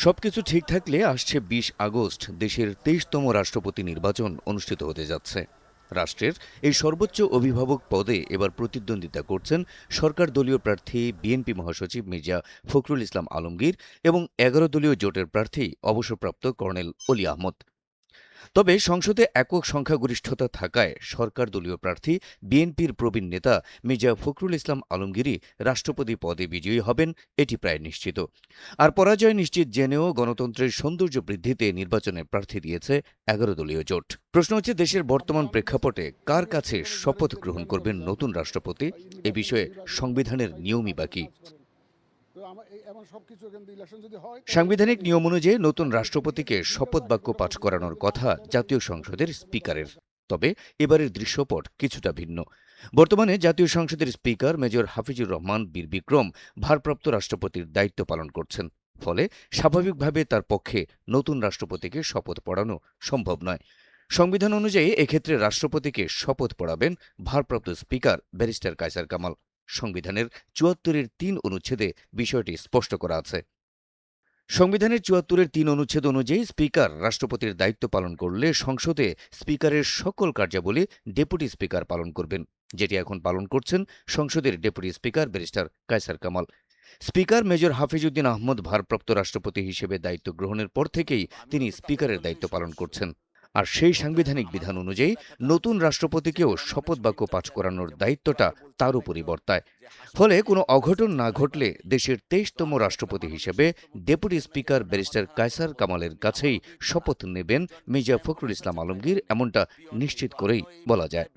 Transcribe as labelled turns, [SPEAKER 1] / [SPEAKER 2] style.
[SPEAKER 1] সবকিছু ঠিক থাকলে আসছে ২০ আগস্ট দেশের ২৩তম রাষ্ট্রপতি নির্বাচন অনুষ্ঠিত হতে যাচ্ছে। রাষ্ট্রের এই সর্বোচ্চ অভিভাবক পদে এবার প্রতিদ্বন্দ্বিতা করছেন সরকার দলীয় প্রার্থী বিএনপি মহাসচিব মির্জা ফখরুল ইসলাম আলমগীর এবং ১১ দলীয় জোটের প্রার্থী অবসরপ্রাপ্ত কর্নেল অলি আহমদ। তবে সংসদে একক সংখ্যাগরিষ্ঠতা থাকায় সরকার দলীয় প্রার্থী বিএনপির প্রবীণ নেতা মির্জা ফখরুল ইসলাম আলমগীরই রাষ্ট্রপতি পদে বিজয়ী হবেন, এটি প্রায় নিশ্চিত। আর পরাজয় নিশ্চিত জেনেও গণতন্ত্রের সৌন্দর্য বৃদ্ধিতে নির্বাচনে প্রার্থী দিয়েছে ১১ দলীয় জোট। প্রশ্ন হচ্ছে, দেশের বর্তমান প্রেক্ষাপটে কার কাছে শপথ গ্রহণ করবেন নতুন রাষ্ট্রপতি? এ বিষয়ে সংবিধানের নিয়মই বাকি। সাংবিধানিক নিয়ম অনুযায়ী নতুন রাষ্ট্রপতিকে শপথ বাক্য পাঠ করানোর কথা জাতীয় সংসদের স্পিকারের। তবে এবারের দৃশ্যপট কিছুটা ভিন্ন। বর্তমানে জাতীয় সংসদের স্পিকার মেজর হাফিজুর রহমান বীর বিক্রম ভারপ্রাপ্ত রাষ্ট্রপতির দায়িত্ব পালন করছেন। ফলে স্বাভাবিকভাবে তার পক্ষে নতুন রাষ্ট্রপতিকে শপথ পড়ানো সম্ভব নয়। সংবিধান অনুযায়ী এক্ষেত্রে রাষ্ট্রপতিকে শপথ পড়াবেন ভারপ্রাপ্ত স্পিকার ব্যারিস্টার কায়সার কামাল। সংবিধানের ৭৪-এর ৩ অনুচ্ছেদে বিষয়টি স্পষ্ট করা আছে। সংবিধানের ৭৪-এর ৩ অনুচ্ছেদ অনুযায়ী স্পিকার রাষ্ট্রপতির দায়িত্ব পালন করলে সংসদে স্পিকারের সকল কার্যাবলী ডেপুটি স্পিকার পালন করবেন, যেটি এখন পালন করছেন সংসদের deputy speaker barrister Kaiser Kamal. Speaker major Hafizuddin Ahmed ভারপ্রাপ্ত রাষ্ট্রপতি হিসেবে দায়িত্ব গ্রহণের পর থেকেই তিনি স্পিকারের দায়িত্ব পালন করছেন। আর সেই সাংবিধানিক বিধান অনুযায়ী নতুন রাষ্ট্রপতিকেও শপথ বাক্য পাঠ করানোর দায়িত্বটা তার উপরই বর্তায়। ফলে কোনো অঘটন না ঘটলে দেশের ২৩তম রাষ্ট্রপতি হিসেবে ডেপুটি স্পিকার ব্যারিস্টার কায়সার কামালের কাছেই শপথ নেবেন মির্জা ফখরুল ইসলাম আলমগীর, এমনটা নিশ্চিত করেই বলা যায়।